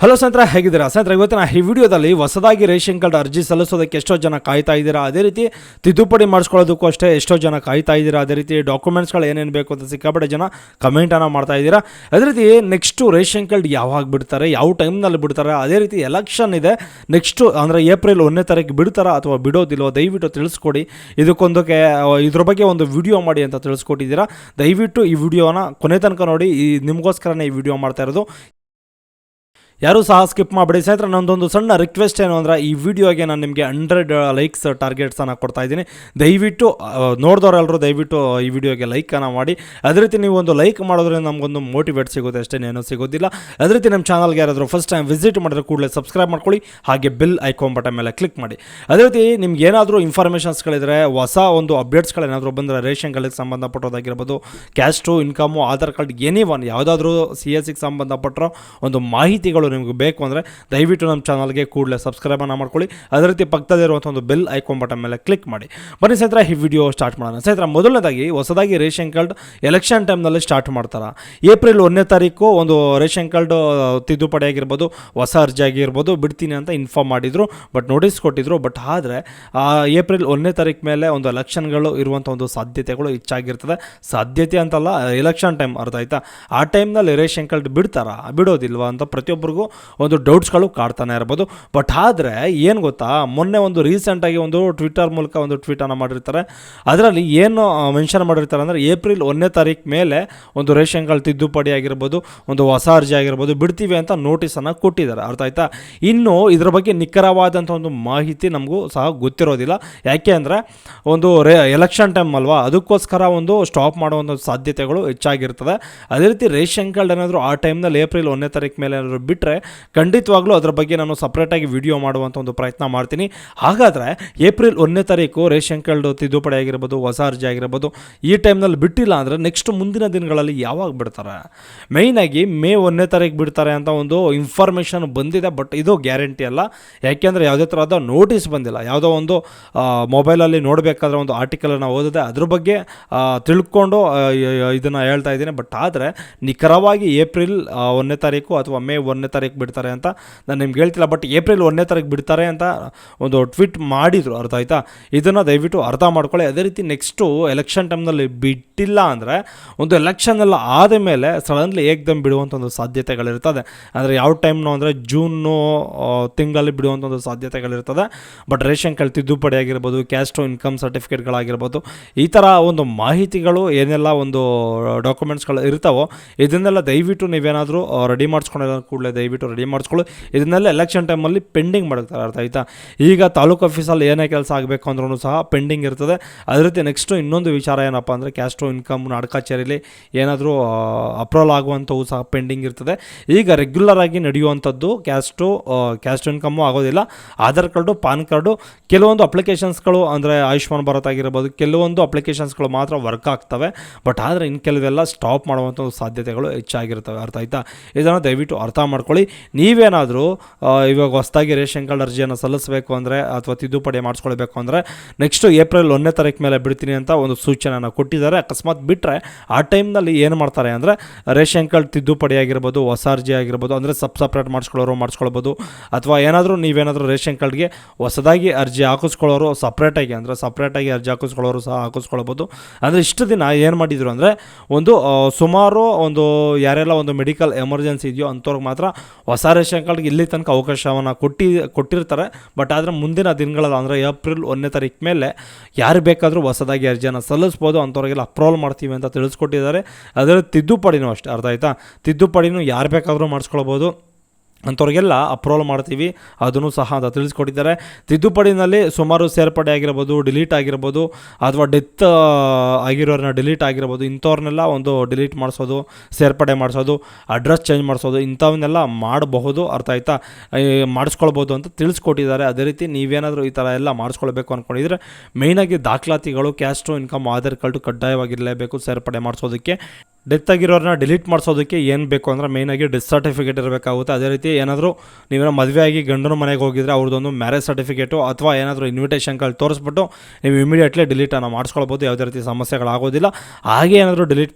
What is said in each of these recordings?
Hello ಸ್ನೇಹಿತರೆ, ಹೇಗಿದ್ದೀರಾ ಸ್ನೇಹಿತರೆ? ಇವತ್ತಿನ ಈ ವಿಡಿಯೋದಲ್ಲಿ ಹೊಸದಾಗಿ ರೇಷನ್ ಕಾರ್ಡ್ ಅರ್ಜಿ ಸಲ್ಲಿಸೋದಕ್ಕೆ ಎಷ್ಟೋ ಜನ ಕಾಯ್ತಾ ಇದ್ದೀರಾ, ಅದೇ ರೀತಿ ತಿದ್ದುಪಡಿ ಮಾಡಿಸ್ಕೊಳ್ಳೋದಕ್ಕೂ ಅಷ್ಟೇ ಎಷ್ಟೋ ಜನ ಕಾಯ್ತಾ ಇದ್ದೀರಾ, ಅದೇ ರೀತಿ ಡಾಕ್ಯುಮೆಂಟ್ಸ್ಗಳು ಏನೇನು ಬೇಕು ಅಂತ ಸಿಕ್ಕಾಪಟ್ಟೆ ಜನ ಕಮೆಂಟನ್ನು ಮಾಡ್ತಾ ಇದ್ದೀರಾ. ಅದೇ ರೀತಿ ನೆಕ್ಸ್ಟು ರೇಷನ್ ಕಾರ್ಡ್ ಯಾವಾಗ ಬಿಡ್ತಾರೆ, ಯಾವ ಟೈಮ್ನಲ್ಲಿ ಬಿಡ್ತಾರೆ, ಅದೇ ರೀತಿ ಎಲೆಕ್ಷನ್ ಇದೆ ನೆಕ್ಸ್ಟು ಅಂದರೆ ಏಪ್ರಿಲ್ 1ನೇ ತಾರೀಕು ಬಿಡ್ತಾರಾ ಅಥವಾ ಬಿಡೋದಿಲ್ವೋ ದಯವಿಟ್ಟು ತಿಳಿಸ್ಕೊಡಿ. ಇದ್ರ ಬಗ್ಗೆ ಒಂದು ವಿಡಿಯೋ ಮಾಡಿ ಅಂತ ತಿಳಿಸ್ಕೊಟ್ಟಿದ್ದೀರಾ. ದಯವಿಟ್ಟು ಈ ವಿಡಿಯೋನ ಕೊನೆ ತನಕ ನೋಡಿ. ನಿಮಗೋಸ್ಕರನೇ ಈ ವಿಡಿಯೋ ಮಾಡ್ತಾ ಇರೋದು. ಯಾರೂ ಸಹ ಸ್ಕಿಪ್ ಮಾಡಿಬಿಡಿ ಸ್ನೇಹಿತರೆ. ನನ್ನದೊಂದು ಸಣ್ಣ ರಿಕ್ವೆಸ್ಟ್ ಏನು ಅಂದರೆ, ಈ ವಿಡಿಯೋಗೆ ನಾನು ನಿಮಗೆ 100 ಲೈಕ್ಸ್ ಟಾರ್ಗೆಟ್ಸನ್ನು ಕೊಡ್ತಾ ಇದ್ದೀನಿ. ದಯವಿಟ್ಟು ನೋಡಿದವರೆಲ್ಲರೂ ದಯವಿಟ್ಟು ಈ ವಿಡಿಯೋಗೆ ಲೈಕನ್ನು ಮಾಡಿ. ಅದೇ ರೀತಿ ನೀವು ಒಂದು ಲೈಕ್ ಮಾಡೋದ್ರಿಂದ ನಮಗೊಂದು ಮೋಟಿವೇಟ್ ಸಿಗುತ್ತೆ, ಅಷ್ಟೇ, ಏನೂ ಸಿಗೋದಿಲ್ಲ. ಅದೇ ರೀತಿ ನಮ್ಮ ಚಾನಲ್ಗೆ ಯಾರಾದರೂ ಫಸ್ಟ್ ಟೈಮ್ ವಿಸಿಟ್ ಮಾಡಿದ್ರೆ ಕೂಡಲೇ ಸಬ್ಸ್ಕ್ರೈಬ್ ಮಾಡ್ಕೊಳ್ಳಿ, ಹಾಗೆ ಬೆಲ್ ಐಕಾನ್ ಬಟನ್ ಮೇಲೆ ಕ್ಲಿಕ್ ಮಾಡಿ. ಅದೇ ರೀತಿ ನಿಮ್ಗೆ ಏನಾದರೂ ಇನ್ಫಾರ್ಮೇಷನ್ಸ್ಗಳಿದ್ರೆ, ಹೊಸ ಒಂದು ಅಪ್ಡೇಟ್ಸ್ಗಳೇನಾದರೂ ಬಂದರೆ ರೇಷನ್ ಕಾರ್ಡ್ಗೆ ಸಂಬಂಧಪಟ್ಟೋದಾಗಿರ್ಬೋದು, caste, income, Aadhaar card, anyone ಯಾವುದಾದ್ರೂ CSಗೆ ಸಂಬಂಧಪಟ್ಟಿರೋ ಒಂದು ಮಾಹಿತಿಗಳು ನಿಮಗೆ ಬೇಕು ಅಂದರೆ ದಯವಿಟ್ಟು ನಮ್ಮ ಚಾನಲ್ಗೆ ಕೂಡಲೇ ಸಬ್ಸ್ಕ್ರೈಬನ್ನು ಮಾಡ್ಕೊಳ್ಳಿ. ಅದೇ ರೀತಿ ಪಕ್ಕದಲ್ಲಿರುವಂಥ ಒಂದು ಬೆಲ್ ಐಕಾನ್ ಬಟನ್ ಮೇಲೆ ಕ್ಲಿಕ್ ಮಾಡಿ. ಬನ್ನಿ ಸ್ನೇಹಿತರೆ, ಈ ವಿಡಿಯೋ ಸ್ಟಾರ್ಟ್ ಮಾಡೋಣ. ಸ್ನೇಹಿತರೆ, ಮೊದಲನೇದಾಗಿ ಹೊಸದಾಗಿ ರೇಷನ್ ಕಾರ್ಡ್ ಎಲೆಕ್ಷನ್ ಟೈಮ್ನಲ್ಲಿ ಸ್ಟಾರ್ಟ್ ಮಾಡ್ತಾರೆ. ಏಪ್ರಿಲ್ 1ನೇ ತಾರೀಕು ಒಂದು ರೇಷನ್ ಕಾರ್ಡ್ ತಿದ್ದುಪಡಿ ಆಗಿರ್ಬೋದು, ಹೊಸ ಅರ್ಜಿ ಆಗಿರ್ಬೋದು ಬಿಡ್ತೀನಿ ಅಂತ ಇನ್ಫಾರ್ಮ್ ಮಾಡಿದರು, ಬಟ್ ನೋಟಿಸ್ ಕೊಟ್ಟಿದ್ರು. ಬಟ್ ಆದರೆ ಏಪ್ರಿಲ್ 1ನೇ ತಾರೀಕು ಮೇಲೆ ಒಂದು ಎಲೆಕ್ಷನ್ಗಳು ಇರುವಂಥ ಒಂದು ಸಾಧ್ಯತೆಗಳು ಹೆಚ್ಚಾಗಿರ್ತದೆ. ಸಾಧ್ಯತೆ ಅಂತಲ್ಲ, ಎಲೆಕ್ಷನ್ ಟೈಮ್, ಅರ್ಥ ಆಯ್ತಾ? ಆ ಟೈಮ್ನಲ್ಲಿ ರೇಷನ್ ಕಾರ್ಡ್ ಬಿಡೋದಿಲ್ವಾ ಅಂತ ಪ್ರತಿಯೊಬ್ಬರಿಗೂ ಒಂದು ಡೌಟ್ಸ್ಗಳು ಕಾಡ್ತಾನೆ ಇರ್ಬೋದು. ಬಟ್ ಆದರೆ ಏನು ಗೊತ್ತಾ, ಮೊನ್ನೆ ಒಂದು ರೀಸೆಂಟಾಗಿ ಒಂದು ಟ್ವಿಟರ್ ಮೂಲಕ ಒಂದು ಟ್ವೀಟನ್ನು ಮಾಡಿರ್ತಾರೆ. ಅದರಲ್ಲಿ ಏನು ಮೆನ್ಷನ್ ಮಾಡಿರ್ತಾರೆ ಅಂದರೆ, ಏಪ್ರಿಲ್ 1ನೇ ತಾರೀಕು ಮೇಲೆ ಒಂದು ರೇಷನ್ ಕಾರ್ಡ್ ತಿದ್ದುಪಡಿ ಆಗಿರ್ಬೋದು, ಒಂದು ಹೊಸ ಅರ್ಜಿ ಆಗಿರ್ಬೋದು ಬಿಡ್ತೀವಿ ಅಂತ ನೋಟಿಸನ್ನು ಕೊಟ್ಟಿದ್ದಾರೆ, ಅರ್ಥ ಆಯ್ತಾ? ಇನ್ನು ಇದರ ಬಗ್ಗೆ ನಿಖರವಾದಂಥ ಒಂದು ಮಾಹಿತಿ ನಮಗೂ ಸಹ ಗೊತ್ತಿರೋದಿಲ್ಲ. ಯಾಕೆ ಅಂದರೆ ಒಂದು ಎಲೆಕ್ಷನ್ ಟೈಮ್ ಅಲ್ವಾ, ಅದಕ್ಕೋಸ್ಕರ ಒಂದು ಸ್ಟಾಪ್ ಮಾಡುವಂಥ ಸಾಧ್ಯತೆಗಳು ಹೆಚ್ಚಾಗಿರ್ತದೆ. ಅದೇ ರೀತಿ ರೇಷನ್ ಕಾರ್ಡ್ ಏನಾದರೂ ಆ ಟೈಮ್ನಲ್ಲಿ ಏಪ್ರಿಲ್ 1ನೇ ತಾರೀಕು ಮೇಲೆ ಏನಾದರೂ ಬಿಟ್ಟರೆ ಖಂಡಿತವಾಗ್ಲೂ ಅದರ ಬಗ್ಗೆ ನಾನು ಸಪ್ರೇಟಾಗಿ ವಿಡಿಯೋ ಮಾಡುವಂಥ ಒಂದು ಪ್ರಯತ್ನ ಮಾಡ್ತೀನಿ. ಹಾಗಾದರೆ ಏಪ್ರಿಲ್ 1ನೇ ತಾರೀಕು ರೇಷನ್ ಕಾರ್ಡ್ ತಿದ್ದುಪಡಿ ಆಗಿರ್ಬೋದು, ಹೊಸ ಅರ್ಜಿ ಆಗಿರ್ಬೋದು ಈ ಟೈಮ್ನಲ್ಲಿ ಬಿಟ್ಟಿಲ್ಲ ಅಂದರೆ ನೆಕ್ಸ್ಟ್ ಮುಂದಿನ ದಿನಗಳಲ್ಲಿ ಯಾವಾಗ ಬಿಡ್ತಾರೆ? ಮೇಯ್ನಾಗಿ ಮೇ 1ನೇ ತಾರೀಕು ಬಿಡ್ತಾರೆ ಅಂತ ಒಂದು ಇನ್ಫಾರ್ಮೇಷನ್ ಬಂದಿದೆ, ಬಟ್ ಇದು ಗ್ಯಾರಂಟಿ ಅಲ್ಲ. ಯಾಕೆಂದರೆ ಯಾವುದೇ ಥರದ ನೋಟಿಸ್ ಬಂದಿಲ್ಲ. ಯಾವುದೋ ಒಂದು ಮೊಬೈಲಲ್ಲಿ ನೋಡಬೇಕಾದ್ರೆ ಒಂದು ಆರ್ಟಿಕಲನ್ನು ಓದಿದೆ, ಅದ್ರ ಬಗ್ಗೆ ತಿಳ್ಕೊಂಡು ಇದನ್ನು ಹೇಳ್ತಾ ಇದ್ದೀನಿ. ಬಟ್ ಆದರೆ ನಿಖರವಾಗಿ ಏಪ್ರಿಲ್ 1ನೇ ತಾರೀಕು ಅಥವಾ ಮೇ 1ನೇ ತಾರೀಕು ಬಿಡ್ತಾರೆ ಅಂತ ನಾನು ನಿಮ್ಗೆ ಹೇಳ್ತಿಲ್ಲ. ಬಟ್ ಏಪ್ರಿಲ್ 1ನೇ ತಾರೀಕು ಬಿಡ್ತಾರೆ ಅಂತ ಒಂದು ಟ್ವೀಟ್ ಮಾಡಿದರು, ಅರ್ಥ ಆಯ್ತಾ? ಇದನ್ನು ದಯವಿಟ್ಟು ಅರ್ಥ ಮಾಡ್ಕೊಳ್ಳಿ. ಅದೇ ರೀತಿ ನೆಕ್ಸ್ಟು ಎಲೆಕ್ಷನ್ ಟೈಮ್ನಲ್ಲಿ ಬಿಟ್ಟಿಲ್ಲ ಅಂದರೆ ಒಂದು ಎಲೆಕ್ಷನ್ ಎಲ್ಲ ಆದ ಮೇಲೆ ಸಡನ್ಲಿ ಏಕ್ದಮ್ ಬಿಡುವಂಥ ಒಂದು ಸಾಧ್ಯತೆಗಳಿರ್ತದೆ. ಅಂದರೆ ಯಾವ ಟೈಮ್ನು ಅಂದರೆ ಜೂನು ತಿಂಗಳಲ್ಲಿ ಬಿಡುವಂಥ ಒಂದು ಸಾಧ್ಯತೆಗಳಿರ್ತದೆ. ಬಟ್ ರೇಷನ್ ಕಾರ್ಡ್ ತಿದ್ದುಪಡಿ ಆಗಿರ್ಬೋದು, ಕ್ಯಾಸ್ಟು ಇನ್ಕಮ್ ಸರ್ಟಿಫಿಕೇಟ್ಗಳಾಗಿರ್ಬೋದು, ಈ ಥರ ಒಂದು ಮಾಹಿತಿಗಳು ಏನೆಲ್ಲ ಒಂದು ಡಾಕ್ಯುಮೆಂಟ್ಸ್ಗಳು ಇರ್ತಾವೋ ಇದನ್ನೆಲ್ಲ ದಯವಿಟ್ಟು ನೀವೇನಾದರೂ ರೆಡಿ ಮಾಡಿಸ್ಕೊಂಡಿರೋ ಕೂಡಲೇ ದಯವಿಟ್ಟು ರೆಡಿ ಮಾಡಿಸ್ಕೊಳ್ಳಿ. ಇದನ್ನೆಲ್ಲ ಎಲೆಕ್ಷನ್ ಟೈಮಲ್ಲಿ ಪೆಂಡಿಂಗ್ ಮಾಡ್ತಾರೆ, ಅರ್ಥ ಆಯ್ತಾ? ಈಗ ತಾಲೂಕು ಆಫೀಸಲ್ಲಿ ಏನೇ ಕೆಲಸ ಆಗಬೇಕು ಅಂದ್ರೂ ಸಹ ಪೆಂಡಿಂಗ್ ಇರ್ತದೆ. ಅದೇ ರೀತಿ ನೆಕ್ಸ್ಟು ಇನ್ನೊಂದು ವಿಚಾರ ಏನಪ್ಪ ಅಂದರೆ, ಕ್ಯಾಸ್ಟು ಇನ್ಕಮ್ ನಾಡ ಕಚೇರಿಲಿ ಏನಾದರೂ ಅಪ್ರೂವಲ್ ಆಗುವಂಥವು ಸಹ ಪೆಂಡಿಂಗ್ ಇರ್ತದೆ. ಈಗ ರೆಗ್ಯುಲರ್ ಆಗಿ ನಡೆಯುವಂಥದ್ದು ಕ್ಯಾಸ್ಟು ಇನ್ಕಮ್ಮು ಆಗೋದಿಲ್ಲ. ಆಧಾರ್ ಕಾರ್ಡು, ಪಾನ್ ಕಾರ್ಡು, ಕೆಲವೊಂದು ಅಪ್ಲಿಕೇಶನ್ಸ್ಗಳು ಅಂದರೆ ಆಯುಷ್ಮಾನ್ ಭಾರತ್ ಆಗಿರ್ಬೋದು, ಕೆಲವೊಂದು ಅಪ್ಲಿಕೇಶನ್ಸ್ಗಳು ಮಾತ್ರ ವರ್ಕ್ ಆಗ್ತವೆ. ಬಟ್ ಆದರೆ ಇನ್ನು ಕೆಲವೆಲ್ಲ ಸ್ಟಾಪ್ ಮಾಡುವಂಥ ಸಾಧ್ಯತೆಗಳು ಹೆಚ್ಚಾಗಿರ್ತವೆ, ಅರ್ಥ ಆಯ್ತಾ? ಇದನ್ನು ದಯವಿಟ್ಟು ಅರ್ಥ ಮಾಡ್ಕೊಳ್ಳಿ. ನೀವೇನಾದರೂ ಇವಾಗ ಹೊಸದಾಗಿ ರೇಷನ್ ಕಾರ್ಡ್ ಅರ್ಜಿಯನ್ನು ಸಲ್ಲಿಸಬೇಕು ಅಂದರೆ ಅಥವಾ ತಿದ್ದುಪಡಿ ಮಾಡಿಸ್ಕೊಳ್ಬೇಕು ಅಂದರೆ ನೆಕ್ಸ್ಟು ಏಪ್ರಿಲ್ 1ನೇ ತಾರೀಕು ಮೇಲೆ ಬಿಡ್ತೀನಿ ಅಂತ ಒಂದು ಸೂಚನೆಯನ್ನು ಕೊಟ್ಟಿದ್ದಾರೆ. ಅಕಸ್ಮಾತ್ ಬಿಟ್ಟರೆ ಆ ಟೈಮ್ನಲ್ಲಿ ಏನು ಮಾಡ್ತಾರೆ ಅಂದರೆ, ರೇಷನ್ ಕಾರ್ಡ್ ತಿದ್ದುಪಡಿ ಆಗಿರ್ಬೋದು, ಹೊಸ ಅರ್ಜಿ ಆಗಿರ್ಬೋದು, ಅಂದರೆ ಸಪ್ರೇಟ್ ಮಾಡಿಸ್ಕೊಳ್ಬೋದು, ಅಥವಾ ನೀವೇನಾದರೂ ರೇಷನ್ ಕಾರ್ಡ್ಗೆ ಹೊಸದಾಗಿ ಅರ್ಜಿ ಹಾಕಿಸ್ಕೊಳ್ಳೋರು ಸಪ್ರೇಟಾಗಿ ಅರ್ಜಿ ಹಾಕಿಸ್ಕೊಳ್ಳೋರು ಸಹ ಹಾಕಿಸ್ಕೊಳ್ಬೋದು. ಅಂದರೆ ಇಷ್ಟು ದಿನ ಏನು ಮಾಡಿದರು ಅಂದರೆ, ಸುಮಾರು ಯಾರೆಲ್ಲ ಒಂದು ಮೆಡಿಕಲ್ ಎಮರ್ಜೆನ್ಸಿ ಇದೆಯೋ ಅಂಥವ್ರಿಗೆ ಮಾತ್ರ ಹೊಸ ರೇಷನ್ ಕಾರ್ಡ್ಗೆ ಇಲ್ಲಿ ತನಕ ಅವಕಾಶವನ್ನು ಕೊಟ್ಟಿರ್ತಾರೆ. ಬಟ್ ಆದರೆ ಮುಂದಿನ ದಿನಗಳಲ್ಲಿ ಅಂದರೆ ಏಪ್ರಿಲ್ 1ನೇ ತಾರೀಕು ಮೇಲೆ ಯಾರು ಬೇಕಾದರೂ ಹೊಸದಾಗಿ ಅರ್ಜಿಯನ್ನು ಸಲ್ಲಿಸ್ಬೋದು, ಅಂಥವ್ರಿಗೆಲ್ಲ ಅಪ್ರೂವಲ್ ಮಾಡ್ತೀವಿ ಅಂತ ತಿಳಿಸ್ಕೊಟ್ಟಿದ್ದಾರೆ. ಅದರ ತಿದ್ದುಪಡಿನೂ ಅಷ್ಟೇ, ಅರ್ಥ ಆಯ್ತಾ? ತಿದ್ದುಪಡಿನೂ ಯಾರು ಬೇಕಾದರೂ ಮಾಡಿಸ್ಕೊಳ್ಬೋದು, ಅಂಥವ್ರಿಗೆಲ್ಲ ಅಪ್ರೂವಲ್ ಮಾಡ್ತೀವಿ, ಅದನ್ನು ಸಹ ಅಂತ ತಿಳಿಸ್ಕೊಟ್ಟಿದ್ದಾರೆ. ತಿದ್ದುಪಡಿನಲ್ಲಿ ಸುಮಾರು ಸೇರ್ಪಡೆ ಆಗಿರ್ಬೋದು, ಡಿಲೀಟ್ ಆಗಿರ್ಬೋದು, ಅಥವಾ ಡೆತ್ ಆಗಿರೋರನ್ನ ಡಿಲೀಟ್ ಆಗಿರ್ಬೋದು, ಇಂಥವ್ರನ್ನೆಲ್ಲ ಒಂದು ಡಿಲೀಟ್ ಮಾಡಿಸೋದು, ಸೇರ್ಪಡೆ ಮಾಡಿಸೋದು, ಅಡ್ರೆಸ್ ಚೇಂಜ್ ಮಾಡಿಸೋದು, ಇಂಥವನ್ನೆಲ್ಲ ಮಾಡಬಹುದು, ಅರ್ಥ ಆಯ್ತಾ? ಮಾಡಿಸ್ಕೊಳ್ಬೋದು ಅಂತ ತಿಳಿಸ್ಕೊಟ್ಟಿದ್ದಾರೆ. ಅದೇ ರೀತಿ ನೀವೇನಾದರೂ ಈ ಥರ ಎಲ್ಲ ಮಾಡಿಸ್ಕೊಳ್ಬೇಕು ಅಂದ್ಕೊಂಡಿದ್ರೆ ಮೇಯ್ನಾಗಿ ದಾಖಲಾತಿಗಳು, ಕ್ಯಾಸ್ಟು ಇನ್ಕಮ್, ಆಧಾರ್ ಕಾರ್ಡು ಕಡ್ಡಾಯವಾಗಿರಲೇಬೇಕು ಸೇರ್ಪಡೆ ಮಾಡಿಸೋದಕ್ಕೆ. ಡೆತ್ ಆಗಿರೋರನ್ನ ಡಿಲೀಟ್ ಮಾಡಿಸೋದಕ್ಕೆ ಏನು ಬೇಕು ಅಂದರೆ ಮೇಯ್ನಾಗಿ ಡೆತ್ ಸರ್ಟಿಫಿಕೇಟ್ ಇರಬೇಕಾಗುತ್ತೆ. ಅದೇ ರೀತಿ ಏನಾದರೂ ನೀವೇನೋ ಮದುವೆ ಆಗಿ ಗಂಡನ ಮನೆಗೆ ಹೋಗಿದ್ರೆ ಅವ್ರದ್ದೊಂದು ಮ್ಯಾರೇಜ್ ಸರ್ಟಿಫಿಕೇಟು ಅಥವಾ ಏನಾದರೂ ಇನ್ವಿಟೇಷನ್ ಕಾರ್ಡ್ ತೋರಿಸ್ಬಿಟ್ಟು ನೀವು ಇಮಿಡಿಯೇಟ್ಲಿ ಡಿಲೀಟನ್ನು ಮಾಡಿಸ್ಕೊಳ್ಬೋದು. ಯಾವುದೇ ರೀತಿ ಸಮಸ್ಯೆಗಳಾಗೋದಿಲ್ಲ. ಹಾಗೆ ಏನಾದರೂ ಡಿಲೀಟ್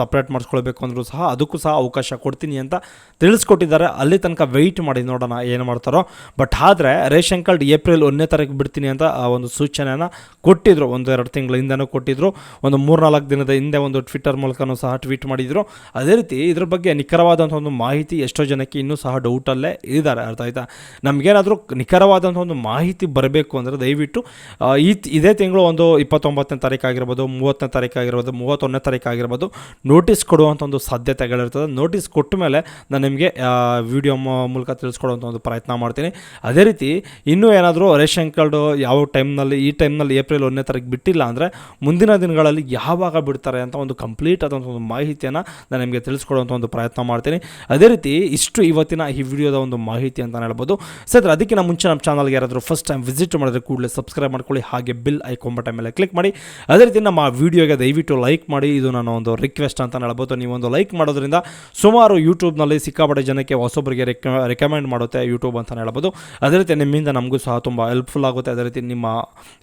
ಸಪ್ರೇಟ್ ಮಾಡಿಸ್ಕೊಳ್ಬೇಕು ಅಂದರೂ ಸಹ ಅದಕ್ಕೂ ಸಹ ಅವಕಾಶ ಕೊಡ್ತೀನಿ ಅಂತ ತಿಳಿಸ್ಕೊಟ್ಟಿದ್ದಾರೆ. ಅಲ್ಲಿ ತನಕ ವೆಯ್ಟ್ ಮಾಡಿ ನೋಡೋಣ ಏನು ಮಾಡ್ತಾರೋ. ಬಟ್ ಆದರೆ ರೇಷನ್ ಕಾರ್ಡ್ ಏಪ್ರಿಲ್ 1ನೇ ತಾರೀಕು ಬಿಡ್ತೀನಿ ಅಂತ ಒಂದು ಸೂಚನೆಯನ್ನು ಕೊಟ್ಟಿದ್ದರು. 1-2 ತಿಂಗಳ ಹಿಂದೆನೂ ಕೊಟ್ಟಿದ್ದರು. ಒಂದು 3-4 ದಿನದ ಹಿಂದೆ ಒಂದು ಟ್ವಿಟ್ಟರ್ ಮೂಲಕನೂ ಸಹ ಟ್ವೀಟ್ ಮಾಡಿದರು. ಅದೇ ರೀತಿ ಇದ್ರ ಬಗ್ಗೆ ನಿಖರವಾದಂಥ ಒಂದು ಮಾಹಿತಿ ಎಷ್ಟೋ ಜನಕ್ಕೆ ಇನ್ನೂ ಸಹ ಡೌಟಲ್ಲೇ ಇದ್ದಾರೆ. ಅರ್ಥ ಆಯ್ತಾ? ನಮಗೇನಾದರೂ ನಿಖರವಾದಂಥ ಒಂದು ಮಾಹಿತಿ ಬರಬೇಕು ಅಂದರೆ ದಯವಿಟ್ಟು ಇದೇ ತಿಂಗಳು ಒಂದು 29ನೇ ತಾರೀಕು ಆಗಿರ್ಬೋದು, 30ನೇ ತಾರೀಕು ಆಗಿರ್ಬೋದು, 31ನೇ ತಾರೀಕು ಆಗಿರ್ಬೋದು ನೋಟಿಸ್ ಕೊಡುವಂಥ ಒಂದು ಸಾಧ್ಯತೆಗಳಿರ್ತದೆ. ನೋಟಿಸ್ ಕೊಟ್ಟ ಮೇಲೆ ನಾನು ನಿಮಗೆ ವಿಡಿಯೋ ಮೂಲಕ ತಿಳಿಸ್ಕೊಡುವಂಥ ಒಂದು ಪ್ರಯತ್ನ ಮಾಡ್ತೀನಿ. ಅದೇ ರೀತಿ ಇನ್ನೂ ಏನಾದರೂ ರೇಷನ್ ಕಾರ್ಡು ಯಾವ ಟೈಮ್ನಲ್ಲಿ ಈ ಟೈಮ್ನಲ್ಲಿ ಏಪ್ರಿಲ್ 1ನೇ ತಾರೀಕು ಬಿಟ್ಟಿಲ್ಲ ಅಂದರೆ ಮುಂದಿನ ದಿನಗಳಲ್ಲಿ ಯಾವಾಗ ಬಿಡ್ತಾರೆ ಅಂತ ಒಂದು ಕಂಪ್ಲೀಟ್ ಆದಂಥ ಒಂದು ಮಾಹಿತಿಯನ್ನು ನಾನು ನಿಮಗೆ ತಿಳಿಸ್ಕೊಡುವಂಥ ಒಂದು ಪ್ರಯತ್ನ ಮಾಡ್ತೀನಿ. ಅದೇ ರೀತಿ ಇಷ್ಟು ಇವತ್ತಿನ ಈ ವಿಡಿಯೋದ ಒಂದು ಮಾಹಿತಿ ಅಂತ ಹೇಳ್ಬೋದು. ಸರ್ ಅದಕ್ಕಿಂತ ಮುಂಚೆ ನಮ್ಮ ಚಾನಲ್ಗೆ ಯಾರಾದರೂ ಫಸ್ಟ್ ಟೈಮ್ ವಿಸಿಟ್ ಮಾಡಿದ್ರೆ ಕೂಡಲೇ ಸಬ್ಸ್ಕ್ರೈಬ್ ಮಾಡ್ಕೊಳ್ಳಿ, ಹಾಗೆ ಬಿಲ್ ಐಕಾನ್ ಬಟನ್ ಮೇಲೆ ಕ್ಲಿಕ್ ಮಾಡಿ. ಅದೇ ರೀತಿ ನಮ್ಮ ವಿಡಿಯೋಗೆ ದಯವಿಟ್ಟು ಲೈಕ್ ಮಾಡಿ. ಇದು ನಾನು ಒಂದು ರಿಕ್ವೆಸ್ಟ್ ಅಂತ ಹೇಳ್ಬೋದು. ನೀವೊಂದು ಲೈಕ್ ಮಾಡೋದ್ರಿಂದ ಸುಮಾರು ಯೂಟ್ಯೂಬ್ನಲ್ಲಿ ಸಿಕ್ಕಾಪಟ್ಟೆ ಜನಕ್ಕೆ ಹೊಸೊಬ್ಬರಿಗೆ ರೆಕಮೆಂಡ್ ಮಾಡುತ್ತೆ ಯೂಟ್ಯೂಬ್ ಅಂತ ಹೇಳ್ಬೋದು. ಅದೇ ರೀತಿ ನಿಮ್ಮಿಂದ ನಮಗೂ ಸಹ ತುಂಬ ಹೆಲ್ಪ್ಫುಲ್ ಆಗುತ್ತೆ. ಅದೇ ರೀತಿ ನಿಮ್ಮ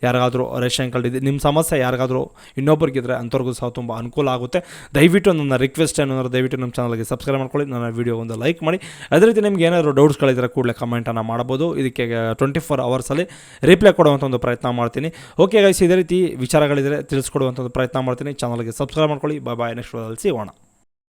ಯಾರಿಗಾದರೂ ರೇಷನ್ ಕಾರ್ಡ್ ಇದೆ, ನಿಮ್ಮ ಸಮಸ್ಯೆ ಯಾರಿಗಾದರೂ ಇನ್ನೊಬ್ಬರಿಗಿದ್ರೆ ಅಂಥವ್ರಿಗೂ ಸಹ ತುಂಬ ಅನುಕೂಲ ಆಗುತ್ತೆ. ದಯವಿಟ್ಟು ನನ್ನ ರಿಕ್ವೆಸ್ಟ್ ಏನಂದ್ರೆ ದಯವಿಟ್ಟು ನಮ್ಮ ಚಾನಲ್ಗೆ ಸಬ್ಸ್ಕ್ರೈಬ್ ಮಾಡ್ಕೊಳ್ಳಿ, ನನ್ನ ವಿಡಿಯೋ ಒಂದು ಲೈಕ್ ಮಾಡಿ. ಅದೇ ರೀತಿ ನಿಮ್ಗೆ ಏನಾದರೂ ಡೌಟ್ಸ್ಗಳಿದ್ರೆ ಕೂಡಲೇ ಕಮೆಂಟನ್ನು ಮಾಡ್ಬೋದು. ಇದಕ್ಕೆ 24 ಅವರ್ಸಲ್ಲಿ ರಿಪ್ಲೈ ಕೊಡುವಂಥ ಒಂದು ಪ್ರಯತ್ನ ಮಾಡ್ತೀನಿ. ಓಕೆ ಗೈಸ್, ಇದೇ ರೀತಿ ವಿಚಾರಗಳಿದ್ರೆ ತಿಳಿಸ್ಕೊಡುವಂಥ ಒಂದು ಪ್ರಯತ್ನ ಮಾಡ್ತೀನಿ. ಚಾನಲ್ಗೆ ಸಬ್ಸ್ಕ್ರೈಬ್ ಮಾಡ್ಕೊಳ್ಳಿ. ಬಾಯ್. ನೆಕ್ಸ್ಟ್ ವಿಡಿಯೋದಲ್ಲಿ ಸಿಗೋಣ.